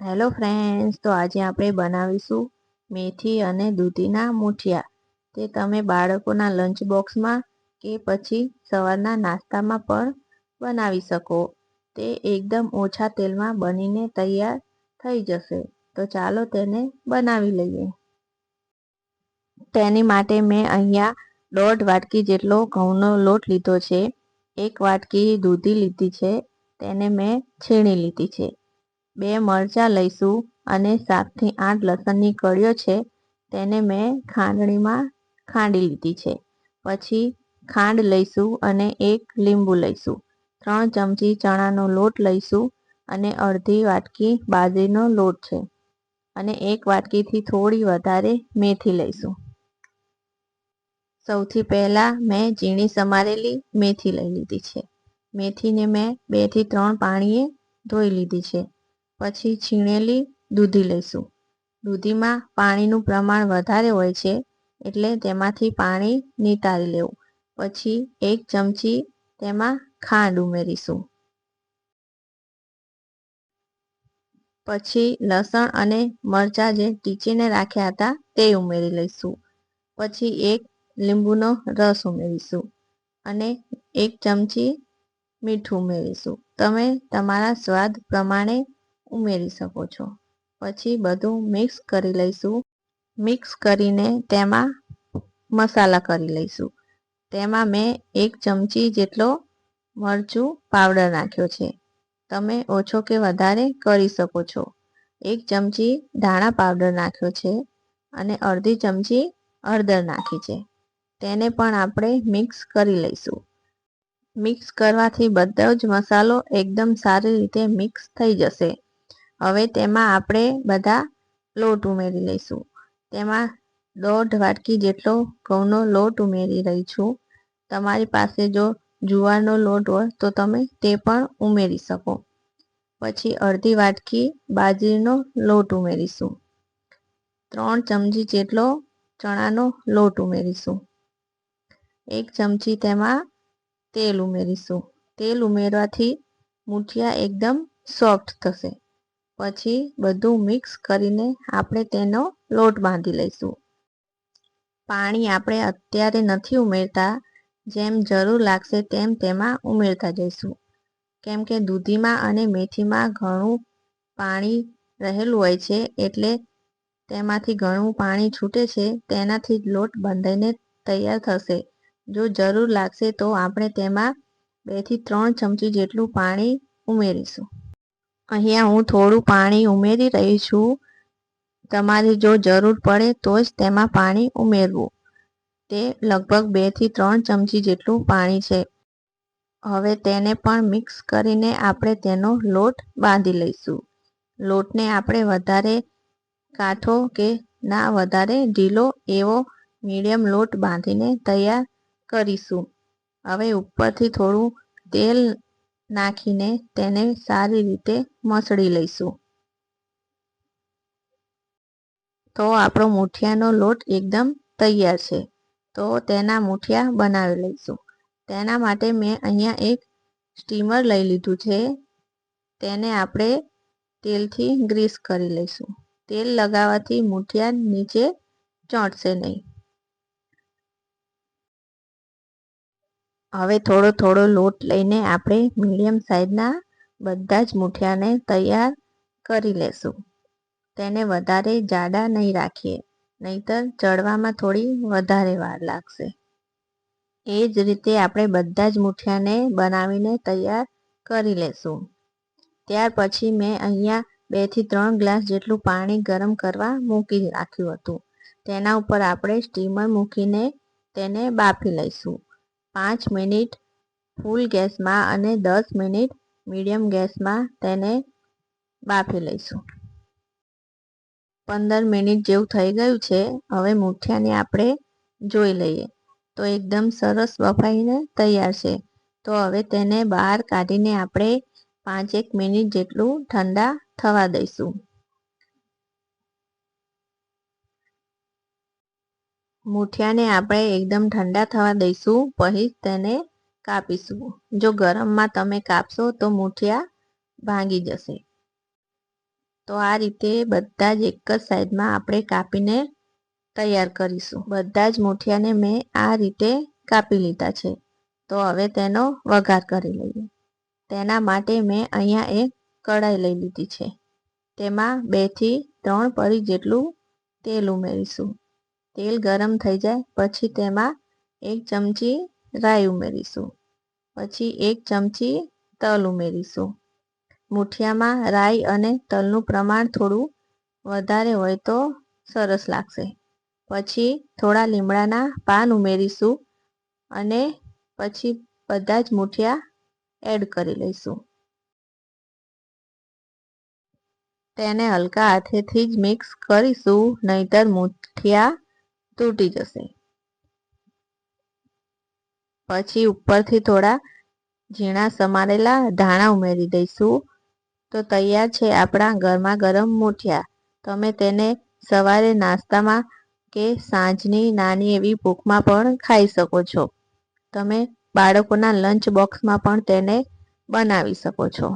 Hello friends, તો આજે આપણે બનાવીશું મેથી અને દૂધીના મૂઠિયા. તે તમે બાળકોના લંચ બોક્સમાં કે પછી સવારના નાસ્તામાં પણ બનાવી શકો. તે એકદમ ઓછા તેલમાં બનીને તૈયાર થઈ જશે. તો ચાલો તેને બનાવી લઈએ. તેની માટે મેં અહીંયા 1.5 વાટકી જેટલો ઘઉંનો લોટ લીધો છે. 1 વાટકી દૂધી લીધી છે, તેને મેં છીણી લીધી છે. 2 મરચાં લઈશું અને 7 થી 8 લસણની કળીઓ છે, તેને મેં ખાંડણીમાં ખાંડી લીધી છે. પછી ખાંડ લઈશું અને 1 લીંબુ લઈશું. 3 ચમચી ચણાનો લોટ લઈશું અને અડધી વાટકી બાજરીનો લોટ છે અને 1 વાટકીથી થોડી વધારે મેથી લઈશું. સૌથી પહેલાં મેં ઝીણી સમારેલી મેથી લઈ લીધી છે. મેથીને મેં 2 થી 3 પાણીએ ધોઈ લીધી છે. પછી છીણેલી દૂધી લઈશું. દૂધીમાં પાણીનું પ્રમાણ વધારે હોય છે, એટલે તેમાંથી પાણી નિતારી લેવું. પછી 1 ચમચી તેમાં ખાંડ ઉમેરીશું. પછી લસણ અને મરચાં જે ટીચીને રાખ્યા હતા તે ઉમેરી લઈશું. પછી 1 લીંબુનો રસ ઉમેરીશું અને 1 ચમચી મીઠું ઉમેરીશું. તમે તમારા સ્વાદ પ્રમાણે ઉમેરી શકો છો. પછી બધું મિક્સ કરી લઈશું. મિક્સ કરીને તેમાં મસાલા કરી લઈશું. તેમાં મેં 1 ચમચી જેટલો મરચું પાવડર નાખ્યો છે. તમે ઓછો કે વધારે કરી શકો છો. 1 ચમચી ધાણા પાવડર નાખ્યો છે અને અડધી ચમચી હળદર નાખી છે. તેને પણ આપણે મિક્સ કરી લઈશું. મિક્સ કરવાથી બધો જ મસાલો એકદમ સારી રીતે મિક્સ થઈ જશે. હવે તેમાં આપણે બધા લોટ ઉમેરી લઈશું. તેમાં 1.5 વાટકી જેટલો ઘઉંનો લોટ ઉમેરી રહી છું. તમારી પાસે જો જુવારનો લોટ હોય તો તમે તે પણ ઉમેરી શકો. પછી અડધી વાટકી બાજરીનો લોટ ઉમેરીશું. 3 ચમચી જેટલો ચણાનો લોટ ઉમેરીશું. 1 ચમચી તેમાં તેલ ઉમેરીશું. તેલ ઉમેરવાથી મૂઠિયા એકદમ સોફ્ટ થશે. પછી બધું મિક્સ કરીને આપણે તેનો લોટ બાંધી લઈશું. પાણી આપણે અત્યારે નથી ઉમેરતા, જેમ જરૂર લાગશે તેમ તેમાં ઉમેરતા જઈશું. કેમ કે દૂધીમાં અને મેથીમાં ઘણું પાણી રહેલું હોય છે, એટલે તેમાંથી ઘણું પાણી છૂટે છે. તેનાથી જ લોટ બંધાઈને તૈયાર થશે. જો જરૂર લાગશે તો આપણે તેમાં 2 થી 3 ચમચી જેટલું પાણી ઉમેરીશું. અહીંયા હું થોડું પાણી ઉમેરી રહી છું. તમારે જો જરૂર પડે તો જ તેમાં પાણી ઉમેરવું. તે લગભગ 2 થી 3 ચમચી જેટલું પાણી છે. હવે તેને પણ મિક્સ કરીને આપણે તેનો લોટ બાંધી લઈશું. લોટને આપણે વધારે કાઠો કે ના વધારે ઢીલો એવો મીડિયમ લોટ બાંધીને તૈયાર કરીશું. હવે ઉપરથી થોડું તેલ નાખીને તેને સારી રીતે મસળી લઈશું. તો આપણો મૂઠિયાનો લોટ એકદમ તૈયાર છે. તો તેના મૂઠિયા બનાવી લઈશું. તેના માટે મેં અહીંયા એક સ્ટીમર લઈ લીધું છે. તેને આપણે તેલથી ગ્રીસ કરી લઈશું. તેલ લગાવવાથી મૂઠિયા નીચે ચોંટશે નહીં. હવે થોડો થોડો લોટ લઈને આપણે મીડિયમ સાઈઝના બધા જ મૂઠિયાને તૈયાર કરી લેશું. તેને વધારે જાડા નહીં રાખીએ, નહીંતર ચડવામાં થોડી વધારે વાર લાગશે. એ જ રીતે આપણે બધા જ મૂઠિયાને બનાવીને તૈયાર કરી લેશું. ત્યાર પછી મેં અહીંયા 2 થી 3 ગ્લાસ જેટલું પાણી ગરમ કરવા મૂકી રાખ્યું હતું. તેના ઉપર આપણે સ્ટીમર મૂકીને તેને બાફી લઈશું. 5 મિનિટ ફૂલ ગેસમાં અને 10 મિનિટ મીડિયમ ગેસમાં તેને બાફી લઈશું. 15 મિનિટ જેવું થઈ ગયું છે. હવે મૂઠિયાને આપણે જોઈ લઈએ તો એકદમ સરસ બફાઈને તૈયાર છે. તો હવે તેને બહાર કાઢીને આપણે 5-1 મિનિટ જેટલું ઠંડા થવા દઈશું. મૂઠિયાને આપણે એકદમ ઠંડા થવા દઈશું, પછી તેને કાપીશું. જો ગરમમાં તમે કાપશો તો મૂઠિયા ભાંગી જશે. તો આ રીતે બધા જ એક જ સાઈડમાં આપણે કાપીને તૈયાર કરીશું. બધા જ મૂઠિયાને મેં આ રીતે કાપી લીધા છે. તો હવે તેનો વઘાર કરી લઈએ. તેના માટે મેં અહીંયા એક કઢાઈ લઈ લીધી છે. તેમાં 2 થી 3 પરી જેટલું તેલ ઉમેરીશું. તેલ ગરમ થઈ જાય પછી તેમાં 1 ચમચી રાઈ ઉમેરીશું. પછી 1 ચમચી તલ ઉમેરીશું. મૂઠિયામાં રાઈ અને તલનું પ્રમાણ થોડું વધારે હોય તો સરસ લાગશે. પછી થોડા લીમડાના પાન ઉમેરીશું અને પછી બધા જ મૂઠિયા એડ કરી લઈશું. તેને હલકા હાથેથી જ મિક્સ કરીશું, નહીંતર મૂઠિયા તૂટી જશે. પછી ઉપરથી થોડા ઝીણા સમારેલા ધાણા ઉમેરી દઈશું. તો તૈયાર છે આપણા ગરમા ગરમ મૂઠિયા. તમે તેને સવારે નાસ્તામાં કે સાંજની નાની એવી ભૂખમાં પણ ખાઈ શકો છો. તમે બાળકોના લંચ બોક્સમાં પણ તેને બનાવી શકો છો.